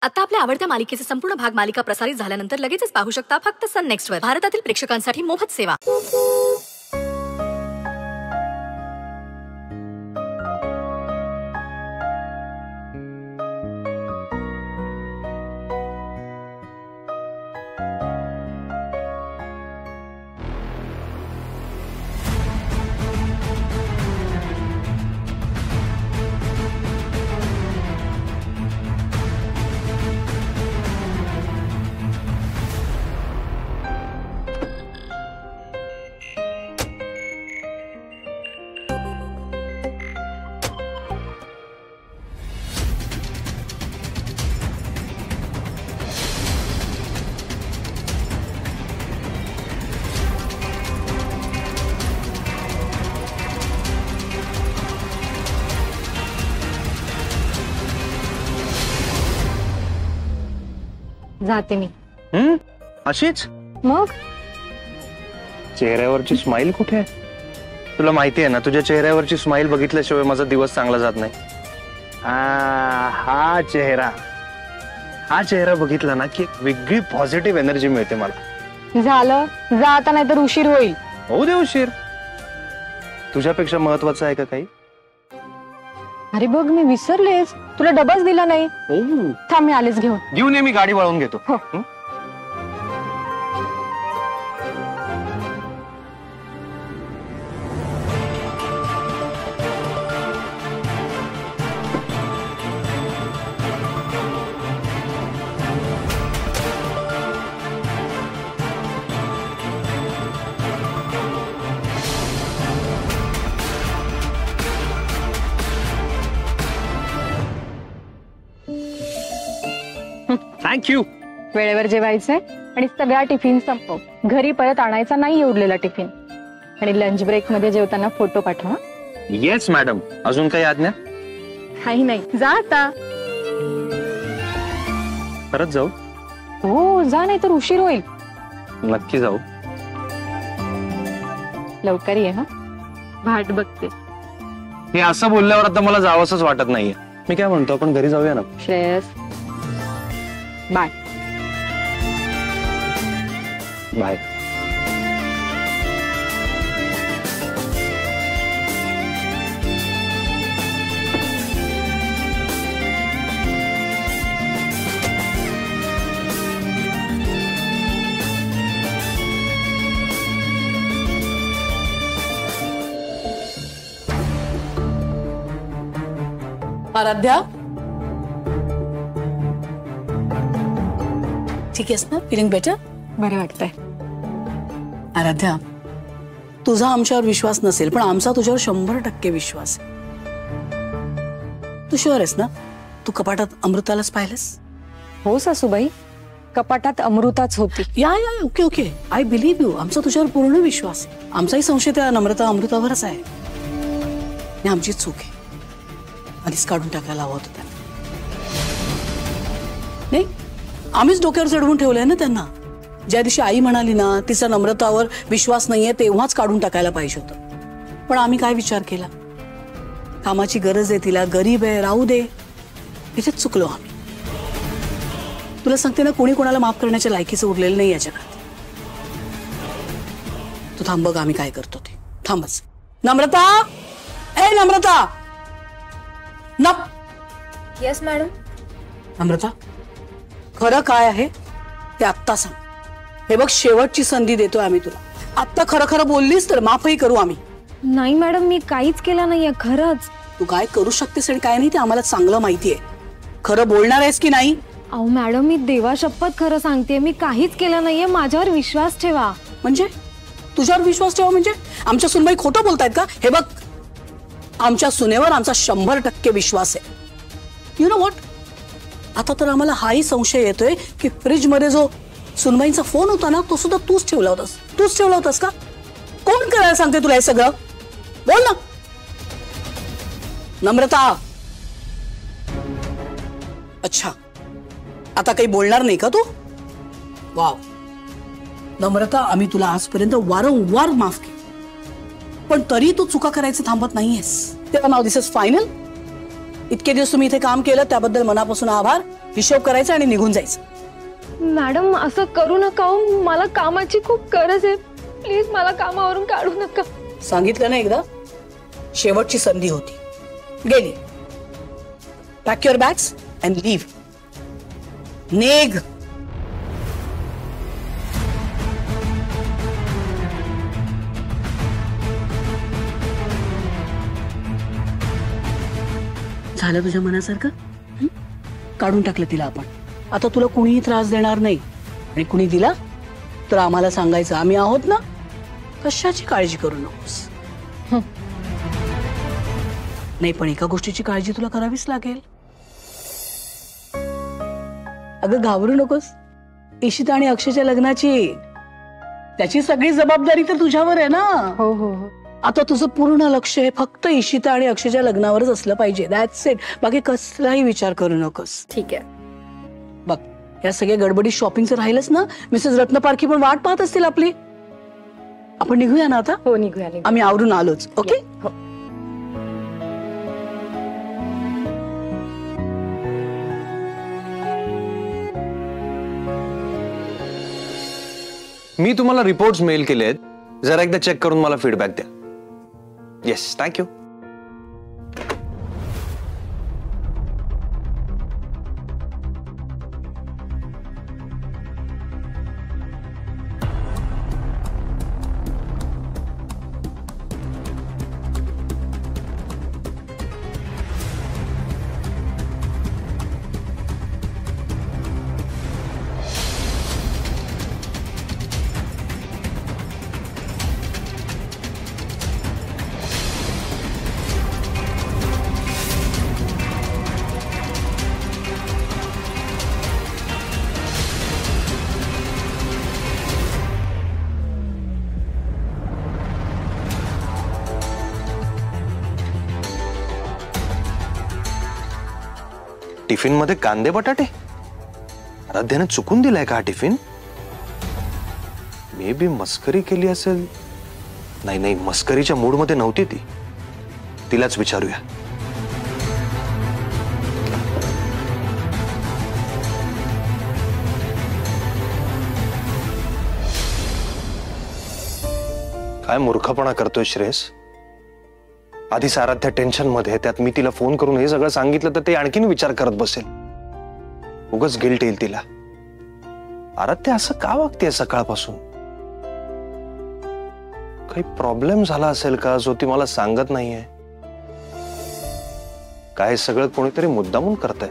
आता आपल्या आवडत्या मालिकेचे संपूर्ण भाग मालिका प्रसारित झाल्यानंतर लगेचच पाहू शकता फक्त सन नेक्स्ट वर. भारतातील प्रेक्षकांसाठी मोफत सेवा. जाते मी. अशीच मग चेहऱ्यावरची स्माइल कुठे आहे? तुला माहिती आहे ना, तुझ्या चेहऱ्यावरची स्माइल बघितल्याशिवाय माझा दिवस चांगला जात नाही. हा चेहरा बघितला ना की वेगळी पॉझिटिव्ह एनर्जी मिळते मला. झालं, जा आता, नाहीतर उशीर होईल. होऊ दे उशीर. तुझ्यापेक्षा महत्वाचं आहे का काही? अरे बघ, मी विसरलेच, तुला डबाच दिला नाही. थांब, मी आलेच घेऊन. घेऊन ये, मी गाडी वळवून घेतो. थँक्यू. वेळेवर जेवायचंय आणि सगळा टिफिन संपव. घरी परत आणायचा नाही उरलेला टिफिन. आणि लंच ब्रेक मध्ये जेवताना फोटो पाठवा. Yes madam. अजून काही आज्ञा? काही नाही, जा आता. परत जाऊ? हो जा, नाही तर उशीर होईल. नक्की जाऊ. लवकर ये. हा, वाट बघते. हे असं बोलल्यावर आता मला जावंसच वाटत नाहीये. मी काय म्हणतो, आपण घरी जाऊया ना. श्रेयस, बाय. बाय. आराध्या, ठीक आहेस ना? Feeling better? बरं वाटतंय. आराध्या, तुझा आमच्यावर विश्वास नसेल, पण आमचा तुझ्यावर 100% विश्वास आहे. तू शुअर आहेस ना? तू कपाटात अमृतालाच पाहिलंस? हो सासूबाई, कपाटात अमृताच होती. या okay okay, I believe you. आमचा तुझ्यावर पूर्ण विश्वास आहे. आमचाही संशय त्या नम्रता अमृतावरच आहे. आणि आमची चूक आहे, आधीच काढून टाकायला हवं होतं त्यांना. नाही, आम्हीच डोक्यावर चढवून ठेवलंय ना त्यांना. ज्या दिवशी आई म्हणाली ना तिचा नम्रतावर विश्वास नाहीये, तेव्हाच काढून टाकायला पाहिजे होतं. पण आम्ही काय विचार केला? कामाची गरज आहे तिला, गरीब आहे, राहू दे. इथेच चुकलो आम्ही. तुला सांगते ना, कोणी कोणाला माफ करण्याच्या लायकीचं उरलेलं नाही या जगात. तू थांब, बघ आम्ही काय करतो ते. थांबच. नम्रता, ए नम्रता. Yes madam. नम्रता, खरं काय आहे ते आत्ता सांग. हे बघ, शेवटची संधी देतोय आम्ही तुला. आत्ता खरं खरं बोललीस तर माफही करू आम्ही. नाही मॅडम, मी काहीच केलं नाहीये खरंच. तू काय करू शकतेस आणि काय नाही ते आम्हाला चांगलं माहितीये. खरं बोलणार आहेस की नाही? अहो मॅडम, मी देवा शपथ खरं सांगते, मी काहीच केलं नाहीये. माझ्यावर विश्वास ठेवा. म्हणजे तुझ्यावर विश्वास ठेवा म्हणजे? आमच्या सुनबाई खोटं बोलतायत का? हे बघ, आमच्या सुनेवर आमचा 100% विश्वास आहे. यु नो व्हॉट, आता तर आम्हाला हाही संशय येतोय की फ्रीज मध्ये जो सुनबाईंचा फोन होता ना, तो सुद्धा तूच ठेवला होतास का? कोण करायला सांगते तुला हे सगळं? बोल ना नम्रता. अच्छा, आता काही बोलणार नाही का तू? वाव नम्रता, आम्ही तुला आजपर्यंत वारंवार माफ केलं, पण तरी तू चुका करायचं थांबत नाहीयेस. तेव्हा नाव दिस इज फायनल. इतके दिवस तुम्ही इथे काम केलं त्याबद्दल मनापासून आभार. हिशोब करायचा आणि निघून जायचं. मॅडम असं करू नका हो, मला कामाची खूप गरज आहे. प्लीज मला कामावरून काढू नका. सांगितलं ना एकदा, शेवटची संधी होती, गेली. Pack your bags and leave. निघ. झालं तुझ्या मनासारखं? हं? काढून टाकलं तिला आपण. आता तुला कुणीही त्रास देणार नाही, आणि कुणी दिला तर आम्हाला सांगायचं, आम्ही आहोत ना. कशाची काळजी करू नकोस. नाही, पण एका गोष्टीची काळजी तुला करावीच लागेल. अगं घाबरू नकोस. इशिता आणि अक्षयच्या लग्नाची त्याची सगळी जबाबदारी तर तुझ्यावर आहे ना. हो हो हो. आता तुझं पूर्ण लक्ष हे फक्त इशिता आणि अक्षयच्या लग्नावरच असलं पाहिजे. That's it. बाकी कसलाही विचार करू नकोस. ठीक आहे. बघ, या सगळ्या गडबडीत शॉपिंगचं राहिलंच ना. मिसेस रत्नपारखी पण वाट पाहत असतील आपली. आपण निघूया ना आता. हो निघूया. आम्ही आवरून आलोच. ओके. हो. मी तुम्हाला रिपोर्ट्स मेल केलेत, जरा एकदा चेक करून मला फीडबॅक द्या. Yes, thank you. टिफिन मध्ये कांदे बटाटे? आराध्याने चुकून दिलाय का हा टिफिन? मे बी मस्करी केली असेल. नाही नाही, मस्करीच्या मूड मध्ये नव्हती ती. तिलाच विचारूया. काय मूर्खपणा करतोय श्रेयस. आधीच आराध्या टेन्शन मध्ये, त्यात मी तिला फोन करून हे सगळं सांगितलं तर ते आणखीन विचार करत बसेल. उगाच गिल्ट येईल तिला. आराध्या असं का वागतेय सकाळपासून? काही प्रॉब्लेम झाला असेल का जो ती मला सांगत नाहीये? काय सगळं कोणीतरी मुद्दामून करतंय.